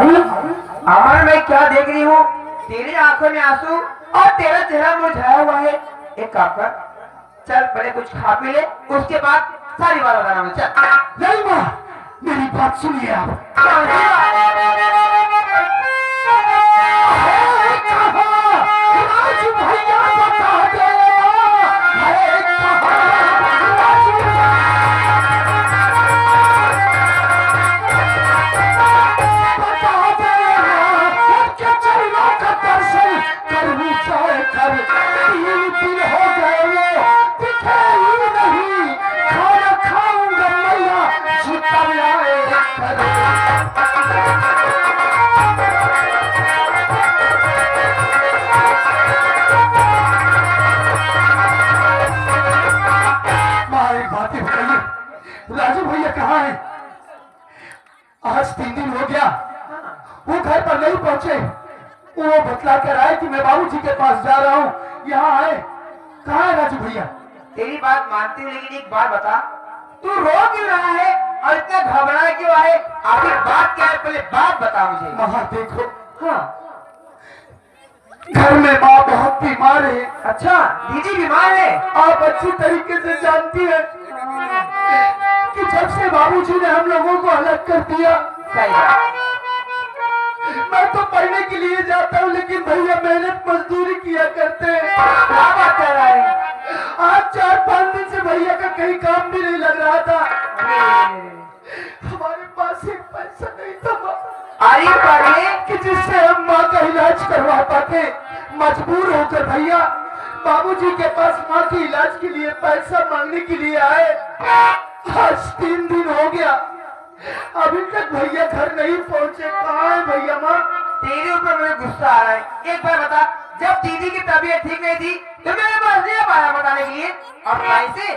अरे अमर, मैं क्या देख रही हूँ? तेरी आंखों में आंसू और तेरा चेहरा मुरझाया हुआ है। एक काम कर, चल पहले कुछ खा पी ले, उसके बाद सारी बात बताना मुझे। चल। नहीं माँ, मेरी बात सुनिए आप। राजू भैया बता दे राजू भैया कहाँ है? आज 3 दिन हो गया, वो घर पर नहीं पहुंचे। वो बतला कर आए कि मैं बाबूजी के पास जा रहा हूँ, यहाँ आए। कहाँ है राजू भैया? तेरी बात मानती हूँ, लेकिन एक बात बता, तू रो क्यों रहा है और इतना घबरा क्यों है? आखिर बात क्या है, पहले बात बता मुझे। वहां देखो, हाँ। घर में माँ बहुत बीमार है। अच्छा, दीदी बीमार है? आप अच्छी तरीके से जानती है कि जब से बाबूजी ने हम लोगों को अलग कर दिया, सही बात। मैं तो पढ़ने के लिए जाता हूँ, लेकिन भैया मेहनत मजदूरी किया करते हैं। क्या बात कर रहा है? आज 4-5 दिन से भैया का कहीं काम भी नहीं लग रहा था। हमारे पास एक पैसा नहीं था अरे पगले, कि जिससे हम माँ का इलाज करवा पाते। मजबूर होकर भैया बाबूजी के पास माँ के इलाज के लिए पैसा मांगने के लिए आए। आज 3 दिन हो गया, अभी तक भैया घर नहीं पहुँचे। कहाँ है भैया? माँ, तेरे ऊपर मुझे गुस्सा आ रहा है। एक बार बता, जब दीदी की तबीयत ठीक नहीं थी तो मेरे पास नहीं आया बताने के लिए, और कैसे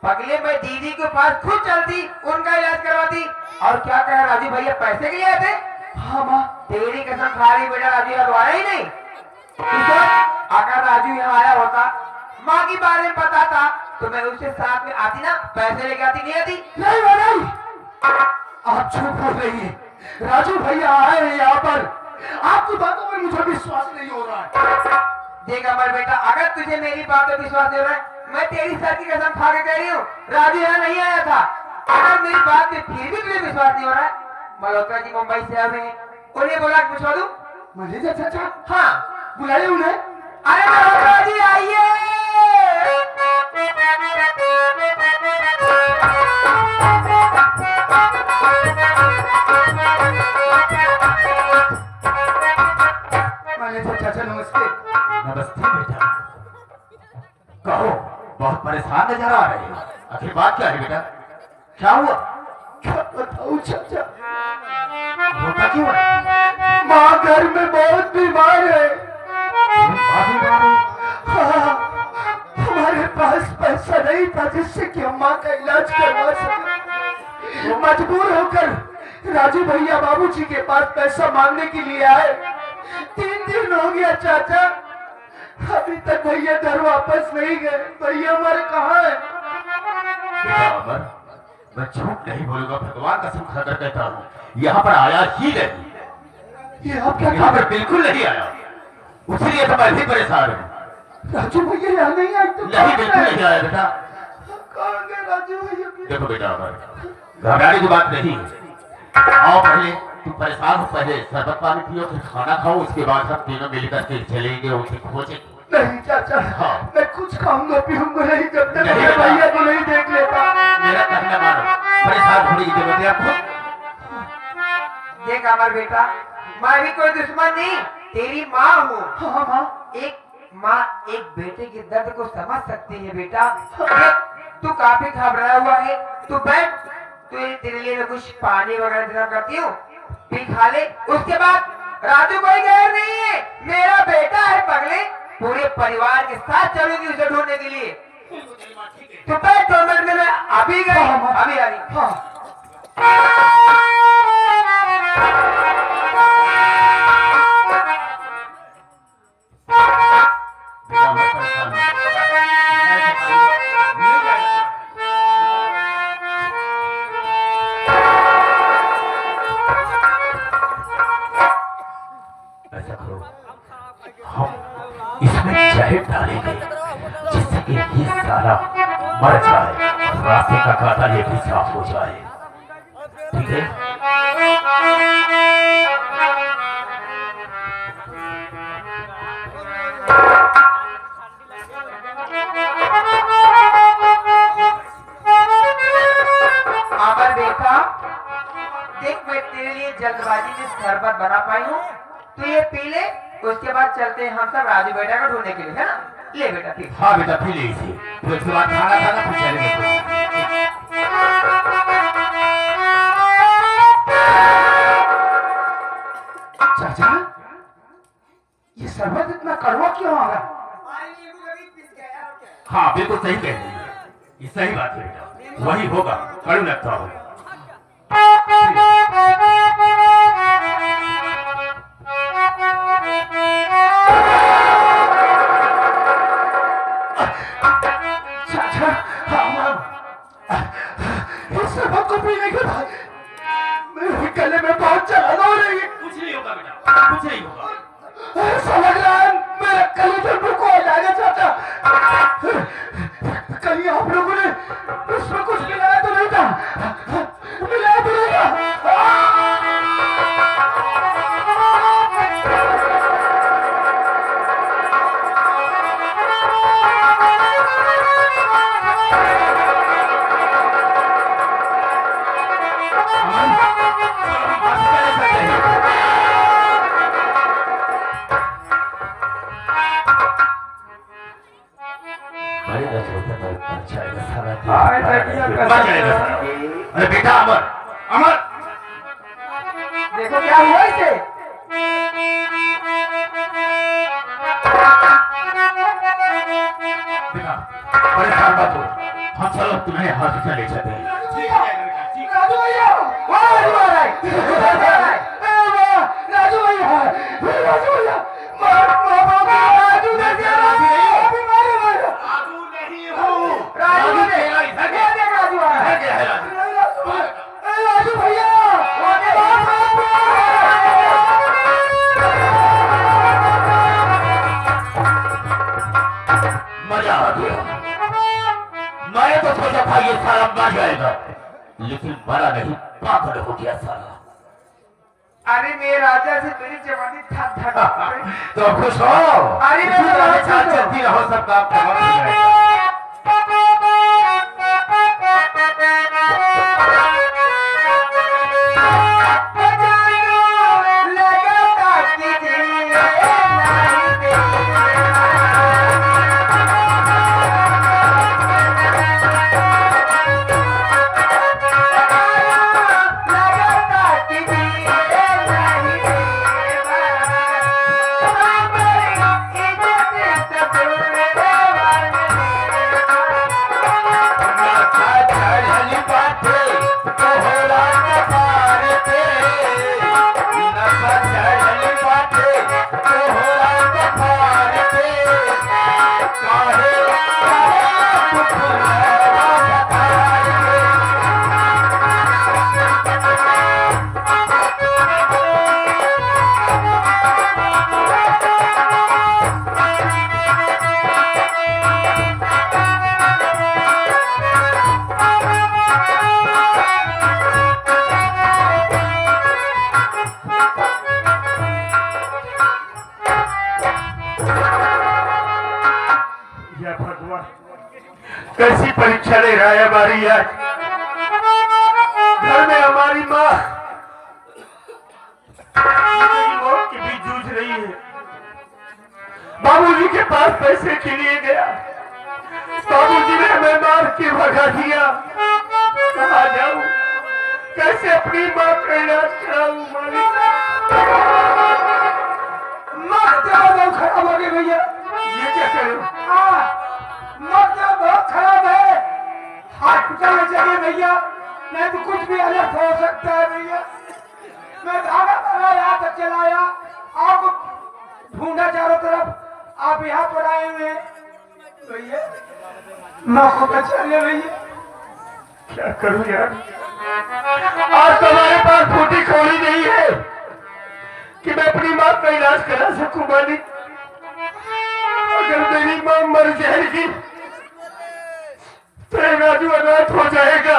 पगले मैं दीदी के पास खुद चलती, उनका इलाज करवाती। और क्या कह राजू भैया पैसे के लिए आए थे? हाँ माँ, तेरी कसम खा रही, बेटा राजू यहाँ तो आया ही नहीं। अगर राजू यहाँ आया होता, माँ के बारे में पता था, तो मैं उसके साथ में आती ना, पैसे लेके आती। नहीं आती? नहीं नहीं, आप झूठ बोल रही है। राजू भैया आए हैं यहाँ पर, आपकी बातों में मुझे विश्वास नहीं हो रहा है। देख अमर बेटा, अगर तुझे मेरी बात पर विश्वास नहीं हो रहा है, मैं तेरी सर की कसम खा के कह रही हूँ, राजू यहाँ नहीं आया था। अगर मेरी बात पे फिर भी तुझे विश्वास नहीं हो रहा है, मल्होत्रा जी मुंबई से आए हैं, उन्हें बोला कि पूछवा दूं। मैनेजर चाचा? हाँ, बुलाए उन्हें। अरे मल्होत्रा जी आइए। मैनेजर चाचा नमस्ते। नमस्ते बेटा, कहो, बहुत परेशान नजर आ रहे हो। आखिर बात क्या है बेटा? क्या हुआ? क्या बताऊं चाचा, होता क्यों है? माँ घर में बहुत बीमार है। हाँ, हमारे पास पैसा नहीं था जिससे कि हम माँ का इलाज करवा सके। मजबूर होकर राजू भैया बाबूजी के पास पैसा मांगने के लिए आए। 3 दिन हो गया चाचा, अभी तक भैया घर वापस नहीं गए। भैया हमारे कहाँ है? बेटा अमर, मैं झूठ नहीं बोलूंगा, भगवान कसम खाकर कहता हूँ, यहाँ पर आया ही नहीं। ये आप क्या यहाँ पर बिल्कुल नहीं आया, इसलिए तो मैं भी परेशान हूँ। राजू भैया यहाँ नहीं आए? तो नहीं, बिल्कुल नहीं आया बेटा। कहाँ गए राजू भैया? देखो बेटा अमर, घबराने की बात नहीं है। आओ, पहले तुम परेशान हो, पहले शरबत पानी पियो, फिर खाना खाओ, उसके बाद सब तीनों मिलकर के चलेंगे, उसे खोजेंगे। नहीं चाचा, हाँ। मैं कुछ खाऊंगा पीऊंगा नहीं, जब तक नहीं मैं बेटा। भैया को नहीं देख लेता। मेरा कहना मानो, परेशान होने की जरूरत है आपको। देख अमर बेटा, मैं भी कोई दुश्मन नहीं, तेरी माँ हूँ। हाँ माँ, एक माँ एक बेटे के दर्द को समझ सकती है बेटा। देख, तू काफी घबराया हुआ है, तू बैठ, तेरे लिए मैं कुछ पानी वगैरह इंतजाम करती हूँ, पी खा ले। उसके बाद राजू कोई गैर नहीं है, मेरा बेटा है पगले। पूरे परिवार के साथ चलूंगी उसे ढूंढने के लिए। तो बैठ 2 मिनट में मैं अभी गई, अभी आ रही। हाँ। बेटा मैं परेशान हूँ। खाना मर जाए, रास्ते का कांटा ये भी साफ हो जाए, ठीक है? अमर बेटा, देख मैं तेरे लिए जल्दबाजी में शरबत बना पाई हूँ, तू ये पी ले, उसके बाद चलते हैं हम सब राजू बेटा को ढूंढने के लिए, है ना? ले बेटा पी। हाँ बेटा पी ले इसे, फिर उसके बाद खाना खाना फिर चलेंगे। चाचा, ये शरबत इतना कड़वा क्यों आ रहा? हाँ बिल्कुल सही कह रही है, ये सही बात है बेटा, वही होगा, कड़ू लगता होगा। चाचा, इस शरबत को पीने के बाद मेरे गले में बहुत जलन हो रही है। कुछ नहीं होगा बेटा, कुछ नहीं होगा। समझ रहा है, मेरा कलेजे को आ जाएगा चाचा। कहीं आप लोगों ने इसमें कुछ मिलाया तो नहीं था? मिलाया तो नहीं था? अरे बेटा अमर, अमर देखो क्या हुआ इसे। बेटा परेशान मत हो, हम चलो तुम्हें हॉस्पिटल ले चलते हैं। राजू भैया, राजू भैया, राजू भैया, राजू भैया, राजू नहीं हूँ, राजू ने राजू आ रहा है। राजू भैया, मजा आ गया। मैं तो सोचा था ये सारा मर जाएगा, लेकिन मरा नहीं, पागल हो गया साला। अरे मेरे राजा से मेरी जवानी थक थक तो खुश हो, अरे मैं इसी तो तरह बहुत साथ खुश हूँ। चलती रहो, सब काम खत्म हो जाएगा। कैसी परीक्षा ले रहा है हमारी आज? घर में हमारी माँ मौत के बीच जूझ रही है। बाबूजी के पास पैसे के लिए गया, बाबूजी ने हमें मार के भगा दिया। कहाँ जाऊं, कैसे अपनी माँ का इलाज कराऊं? माँ खराब हो गई भैया, ये क्या करूं? बहुत खराब है, हॉस्पिटल में चलिए भैया, नहीं तो कुछ भी अलग हो सकता है भैया। मैं भागा भागा यहाँ तक चला आया, आपको ढूंढा चारों तरफ, आप यहाँ पर आए हुए भैया, माँ को बचा लिया भैया। क्या करूं यार, आज तुम्हारे पास फूटी खोली नहीं है कि मैं अपनी माँ का इलाज करा सकूं। मालिक, अगर मेरी माँ मर जाएगी तो राजू अनाथ हो जाएगा।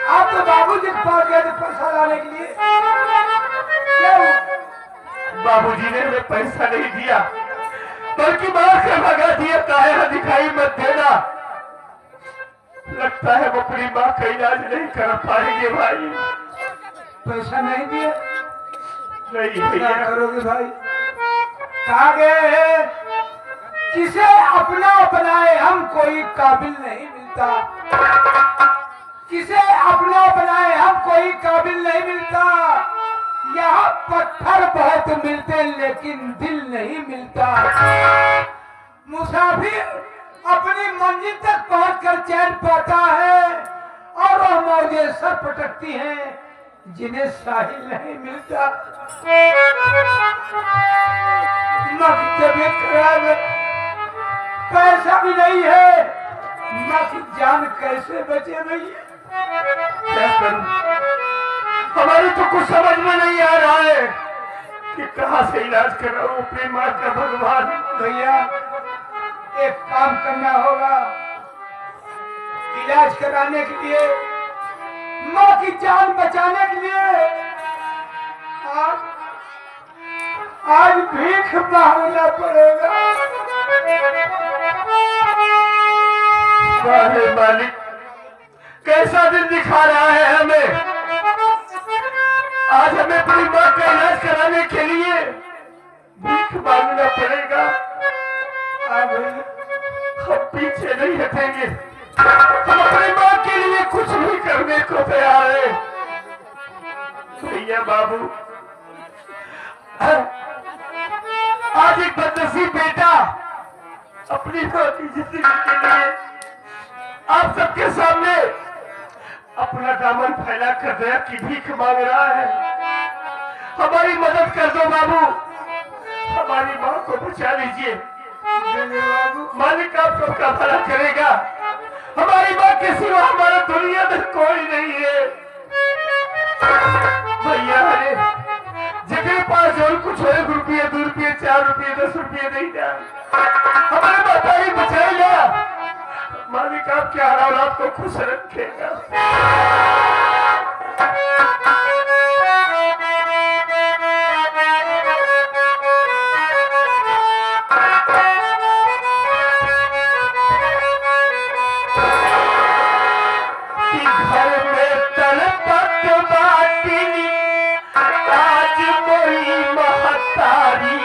आप तो बाबूजी के पास गए थे पैसा लाने के लिए, क्या हुआ? बाबूजी ने हमें पैसा नहीं दिया, बल्कि मार के भगा दिया। काहे दिखाई मत देना। लगता है वो अपनी माँ का इलाज नहीं कर पाएंगे भाई। पैसा नहीं दिए, नहीं क्या भैया, करोगे भाई? कहा गए किसे अपना अपनाए हम कोई काबिल नहीं मिलता, किसे अपना अपनाए हम कोई काबिल नहीं मिलता। यहाँ पत्थर बहुत मिलते लेकिन दिल नहीं मिलता। मुसाफिर अपनी मंजिल तक पहुंचकर चैन पाता है और वह मौजें सर पटकती हैं जिन्हें साहिल नहीं मिलता। माँ की तबीयत खराब है, पैसा भी नहीं है, माँ की जान कैसे बचे भैया? क्या करूं? हमारी तो कुछ समझ में नहीं आ रहा है कि कहाँ से इलाज कराऊं अपनी माँ का। भगवान भैया एक काम करना होगा, इलाज कराने के लिए, माँ की जान बचाने के लिए आज भीख मांगना पड़ेगा। वाहे मालिक, कैसा दिन दिखा रहा है हमें। आज हमें अपनी माँ का इलाज कराने के लिए भीख मांगना पड़ेगा। हम पीछे नहीं हटेंगे, हम अपनी माँ के लिए कुछ भी करने को तैयार है। भैया बाबू, आज एक बदनसीब बेटा अपनी माँ की जिंदगी के लिए आप सबके सामने अपना दामन फैला कर दया की भीख मांग रहा है। हमारी मदद कर दो बाबू, हमारी माँ को बचा लीजिए। मालिक आप सबका भला करेगा। हमारी माँ के सिवा हमारा दुनिया में कोई नहीं है। भैया अरे जिसके पास जो कुछ हो, 1 रुपये 2 रुपये 4 रुपये 10 रुपये नहीं था, हमारे माता ही बचाएगा। मालिक आपके हर औलाद को खुश रखेगा। घर में तड़पत बाटी आज मोई महतारी,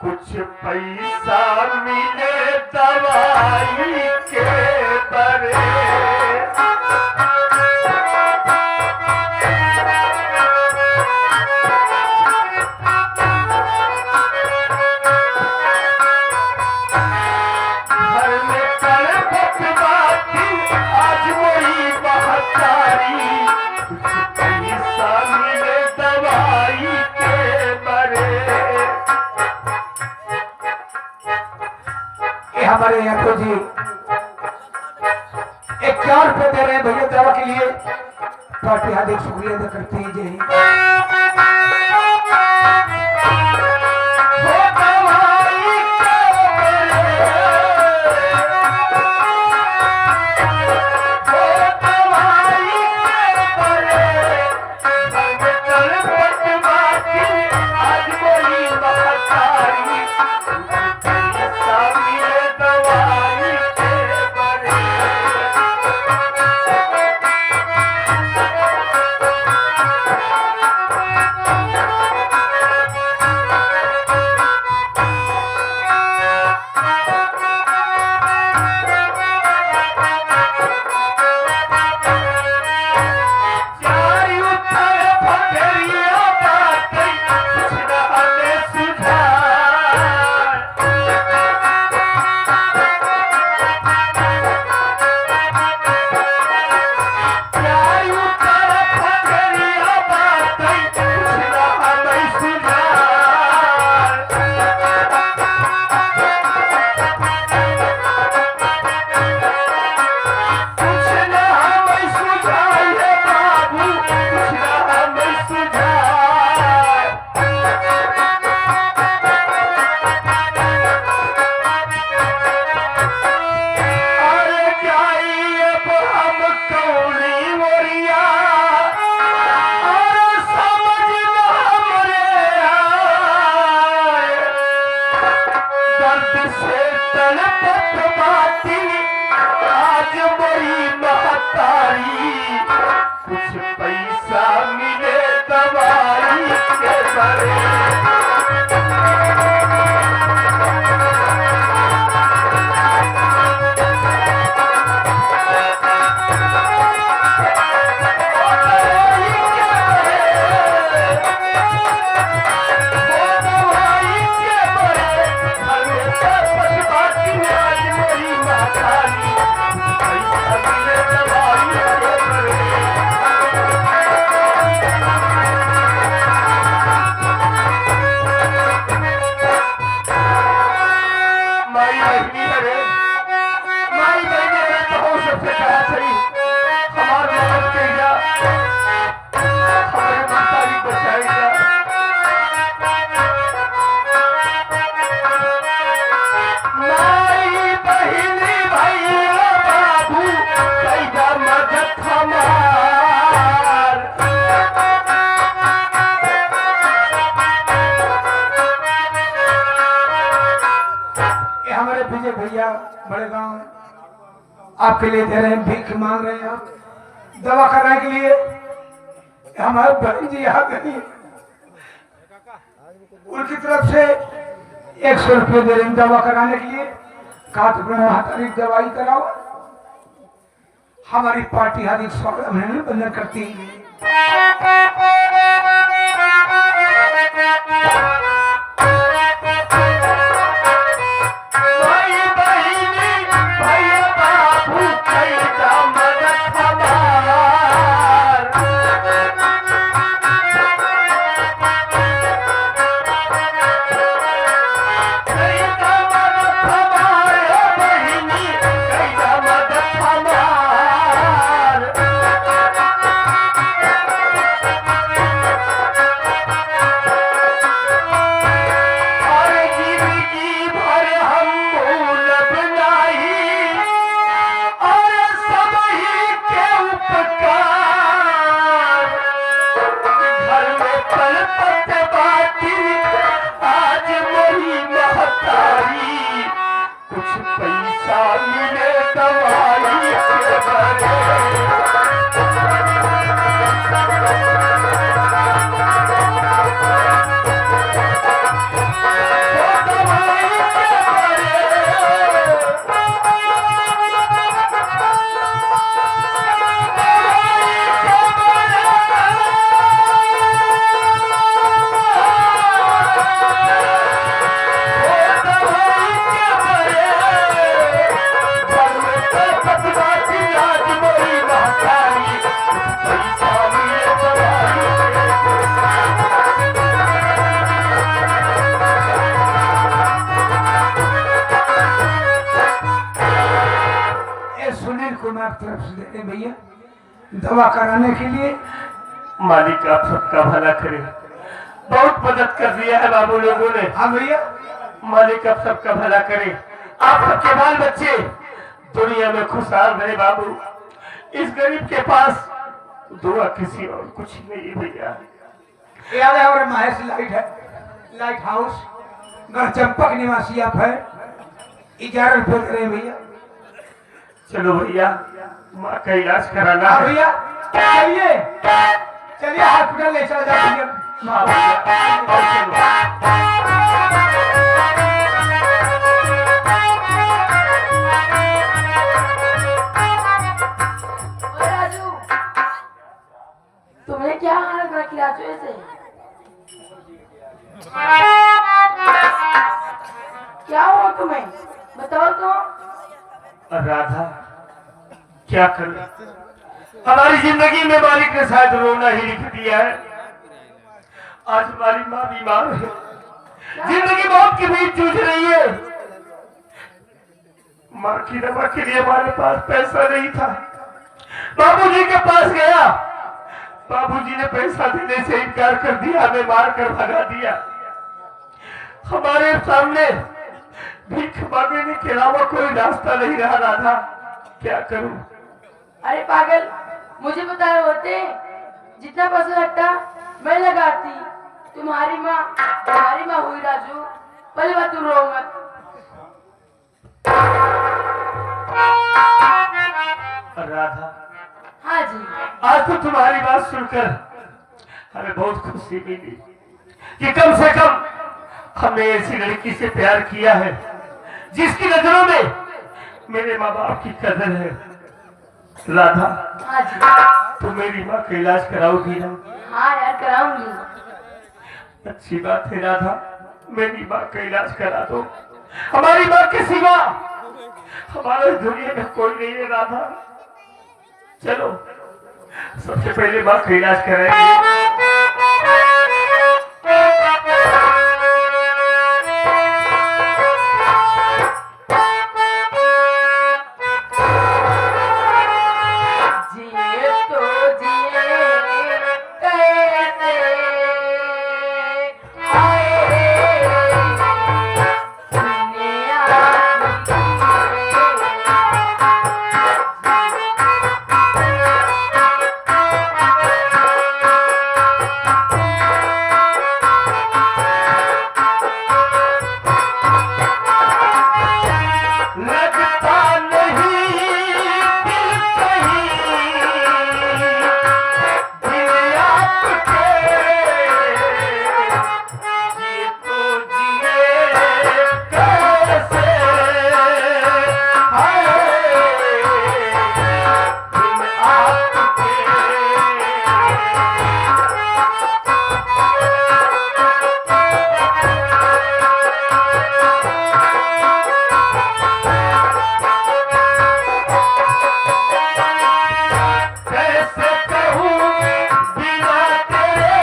कुछ पैसा मिले दवाई के बरे। घर में तड़पत बाटी आज मोई महतारी, कुछ पैसा मिले दवाई के बरे। ये हमारे यहाँ तो जी 1 रुपए दे रहे हैं भैया दवा के लिए। पार्टी हार्दिक शुक्रिया अदा करते हैं। जय हिंद। पैसा मिले दवाई के बरे। भैया बड़े गांव आपके लिए दे रहे हैं, भीख मांग रहे हैं आप दवा कराने के लिए। हमारे बहन जी यहाँ गई, उनकी तरफ से 100 रुपये दे रहे हैं दवा कराने के लिए। काट महातारी दवाई कराओ। हमारी पार्टी हार्दिक स्वागत अभिनंदन करती है। तरफ से देते भैया दवा कराने के लिए। मालिक आप सबका भला करे, बहुत मदद कर दिया है बाबू लोगों ने। हाँ भैया, मालिक आप सबका भला करे, आप सबके बाल बच्चे दुनिया में खुशहाल रहे बाबू। इस गरीब के पास दुआ किसी और कुछ नहीं भैया। याद है और महेश लाइट है, लाइट हाउस गढ़चंपक निवासी आप है, 11 रुपये दे रहे भैया। चलो भैया माँ का इलाज कराना है। भैया चलिए चलिए हॉस्पिटल ले चला जाओ भैया। हाँ भैया राजू, तुम्हें क्या हालत रखी राजू ऐसे? क्या हुआ तुम्हें, बताओ तो। राधा क्या कर, हमारी जिंदगी में मालिक ने शायद रोना ही लिख दिया है। आज हमारी माँ बीमार है, जिंदगी मौत के बीच जूझ रही है। माँ की दवा के लिए हमारे पास पैसा नहीं था। बाबूजी के पास गया, बाबूजी ने पैसा देने से इनकार कर दिया, हमें मार कर भगा दिया। हमारे सामने भीख मांगने के अलावा कोई रास्ता नहीं रहा। राधा क्या करूं? अरे पागल, मुझे बताए होते, जितना पैसा लगता मैं लगाती। तुम्हारी माँ हुई राजू, पहले बात तुम रो मत। राधा हाँ जी। आज तो तुम्हारी बात सुनकर हमें बहुत खुशी मिली कि कम से कम हमने ऐसी लड़की से प्यार किया है जिसकी नजरों में मेरे माँ बाप की कदर है। राधा, हाँ जी। तू मेरी माँ का इलाज कराओगी ना? हाँ यार, कराऊंगी। अच्छी बात है राधा, मेरी माँ का इलाज करा दो। हमारी माँ के सिवा हमारे दुनिया में कोई नहीं है राधा। चलो सबसे पहले माँ का इलाज कराएंगे। जिए तो जिए कैसे, हाय दुनिया लगता नहीं दिल कहीं, दिल आपके, ये तो जिए कैसे, हाय दिल आपके। कैसे कहूँ बिना तेरे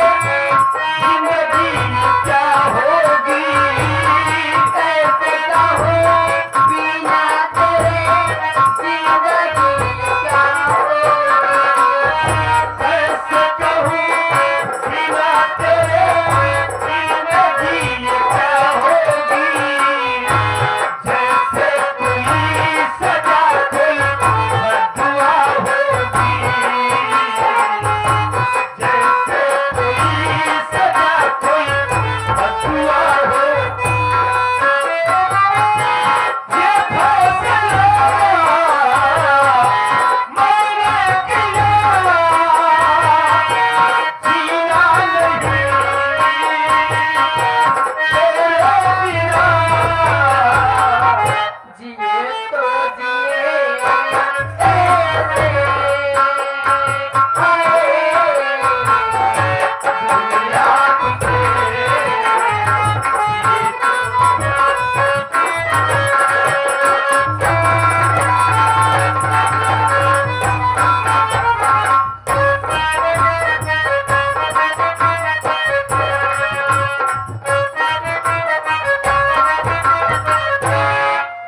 जिंदगी क्या होगी, कैसे कहूँ बिना तेरे जिंदगी क्या होगी। कैसे कहूँ बिना तेरे जिंदगी क्या होगी। जैसे कोई सजा कोई बदुआ होगी, जैसे कोई सजा कोई बदुआ होगी। ये फैसला मैंने किया, जीना नहीं तेरे बिना। जिए तो जिए कैसे, हाय दुनिया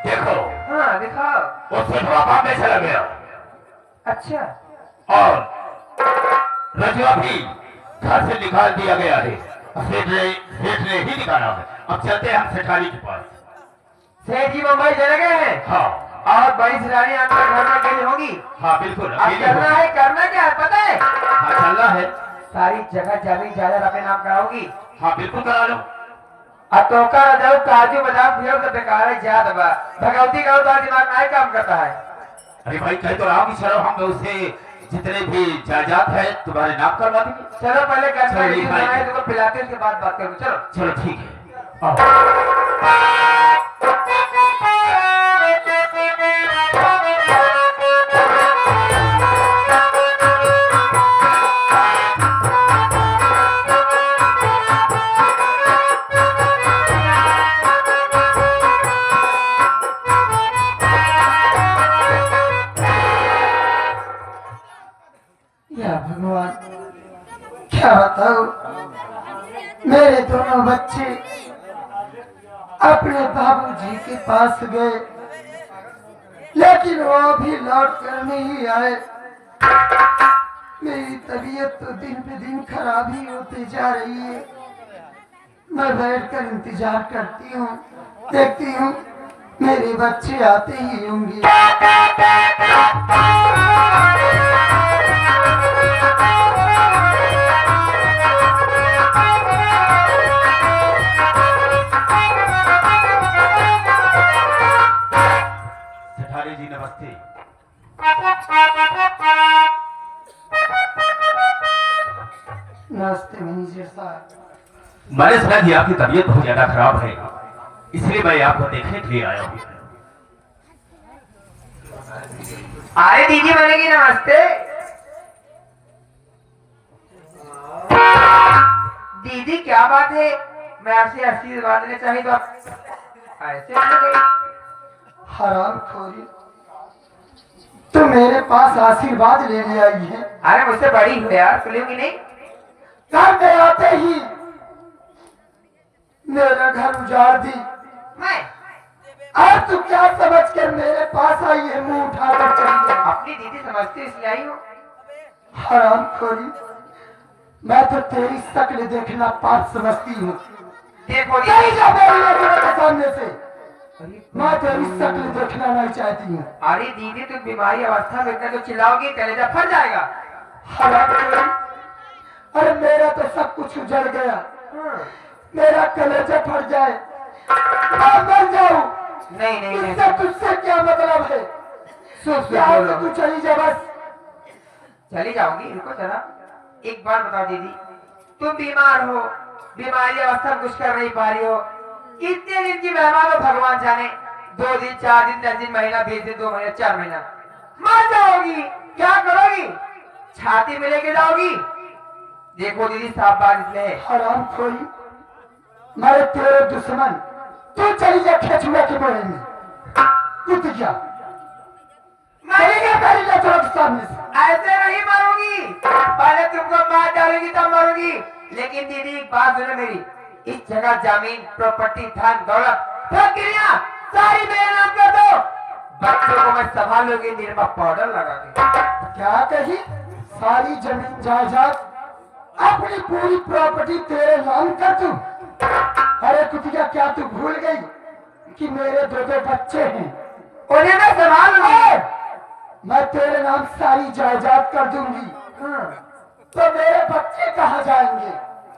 देखो हाँ दिखाओ। वो सजवा बाप में चला गया अच्छा, और रजवा भी घर से निकाल दिया गया है। सेठ ने ही निकाला है। अब चलते हैं हम सेठानी के पास। सेठ जी मुंबई चले गए हैं हाँ और बड़ी रानी आपके घर में अकेली होगी। हाँ बिल्कुल अब अकेले करना हो। है, करना क्या है पता है? हाँ चलना है। सारी जगह जमीन जायदाद अपने नाम कराओगी। हाँ बिल्कुल करा लो। और तोका जाओ काजू बादाम फिर तो बेकार है ज्यादा बा भगवती का तो दिमाग नहीं काम करता है। अरे भाई कह तो रहा हूँ कि चलो हम उसे जितने भी जायदाद है तुम्हारे नाम करवा देंगे। चलो पहले चलो, ये भाई। करना तुमको पिलाते उसके बाद बात करूँ। चलो चलो ठीक है आओ। या भगवान, क्या बताऊं, मेरे दोनों बच्चे अपने बाबूजी के पास गए, लेकिन वो अभी लौट कर नहीं आए। मेरी तबीयत तो दिन पे दिन खराब ही होती जा रही है। मैं बैठकर इंतजार करती हूँ, देखती हूँ मेरे बच्चे आते ही होंगे। सेठानी जी नमस्ते। नमस्ते मैनेजर साहब। मैंने सुना कि आपकी तबीयत बहुत ज्यादा खराब है, इसलिए मैं आपको देखने के लिए आया हूँ। अरे दीदी बनेगी, नमस्ते। दीदी क्या बात है, मैं आपसे आशीर्वाद लेना चाहिए तो आप ऐसे बोल गई। हराम खोरी, तो मेरे पास आशीर्वाद लेने आई है। अरे मुझसे बड़ी हो यार, सुनेगी नहीं। घर में आते ही मेरा घर उजाड़ दी। मैं अब तू क्या समझ कर मेरे पास आई है, मुंह उठाकर चली है। अपनी दीदी समझती हूँ इसलिए आई हूँ। हराम खोरी, मैं तो तेरी शक्ल देखना पाप समझती हूँ। देखो चली दीदी। जा मेरी नजरों के सामने से, मैं तेरी शक्ल देखना नहीं चाहती हूँ। अरे दीदी तुम बीमारी अवस्था में इतना तो चिल्लाओगी, कलेजा फट जाएगा। हराम खोरी, अरे मेरा तो सब कुछ उजड़ गया, मेरा कलेजा फट जाए, मैं मर जाऊं, नहीं नहीं नहीं, इससे तुझसे क्या मतलब है? सुन क्या बोलो। तू चली जा बस। चली जाऊंगी, रुको जरा। एक बार बताओ दीदी, तुम बीमार हो, बीमारी अवस्था में कुछ कर नहीं पा रही हो, कितने दिन की मेहमान हो भगवान जाने, 2 दिन 4 दिन 10 दिन महीना 20 दिन 2 महीना 4 महीना, मर जाओगी। क्या करोगी? छाती में लेके जाओगी। देखो दीदी साफ बात इसमें है। हराम खोरी, मेरे तेरे दुश्मन, तू चली जा खेचुआ के बोरे में, कूद जा, चली जा मेरी नजरों के सामने से। ऐसे नहीं मरूंगी, पहले तुमको मार डालेगी तब मरूंगी। लेकिन दीदी एक बात सुनो मेरी, इस जगह जमीन प्रॉपर्टी धन दौलत प्रक्रिया सारी मेरे नाम कर दो, बच्चों को मैं संभाल लूंगी निरमा पाउडर लगा के। क्या कही? सारी जमीन जायदाद अपनी पूरी प्रॉपर्टी तेरे नाम कर दूं? अरे कुतिया, क्या तू भूल गई कि मेरे 2 बच्चे हैं? उन्हें मैं संभाल लूंगी। मैं तेरे नाम सारी जायदाद कर दूंगी, तो मेरे बच्चे कहाँ जाएंगे?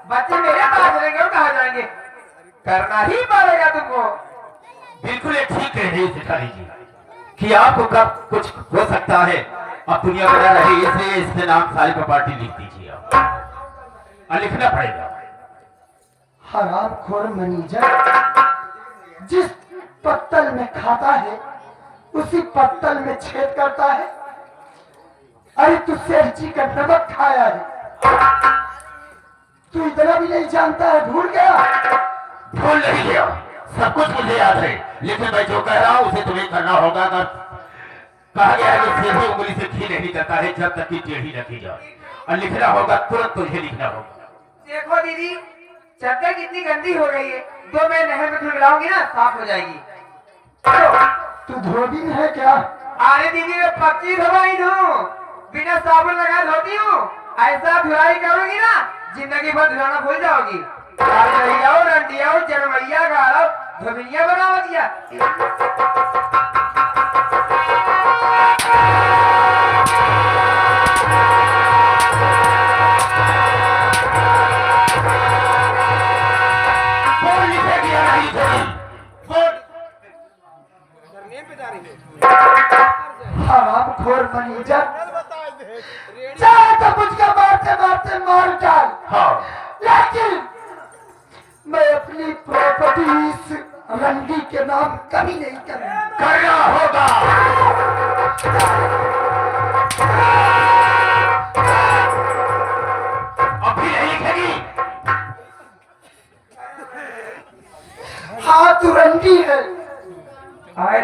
बच्चे मेरे पास रहेंगे और कहाँ जाएंगे? करना ही पड़ेगा तुमको। बिल्कुल ये ठीक कह रही है शिकारी जी कि आपको कब कुछ हो सकता है। अब दुनिया बना रही, इसलिए इसके नाम सारी प्रॉपर्टी लिख दीजिए आप। और लिखना पड़ेगा। हराम खोर मैनेजर, जिस पत्तल में खाता है उसी पत्तल में छेद करता है। अरे तू सेठ जी का नमक खाया है, तू इतना भी नहीं जानता है, भूल गया? भूल नहीं गया, सब कुछ मुझे याद है, लेकिन मैं जो कह रहा हूँ उसे तुम्हें करना होगा। अगर कहा गया है कि सीधी उंगली से घी नहीं जाता है जब तक कि टेढ़ी रखी जाए, और लिखना होगा, तुरंत तुझे लिखना होगा। देखो दीदी, चद्दर कितनी गंदी हो गई है, 2 मैं नहर में खिलाऊंगी ना साफ हो जाएगी। तू धोबी है क्या? अरे दीदी मैं पक्की धोई हूँ, बिना साबुन लगाए धोती हूँ। ऐसा धुलाई करोगी ना जिंदगी भर धुलाना भूल जाओगी। रंडिया जनमैया गाड़ो धोबिया बनावा दिया। हराम खोर मैनेजर, चाहे तो मुझको मारते मारते मार डाल, हाँ, लेकिन मैं अपनी प्रॉपर्टी इस रंडी के नाम कभी नहीं करूंगा। करना होगा।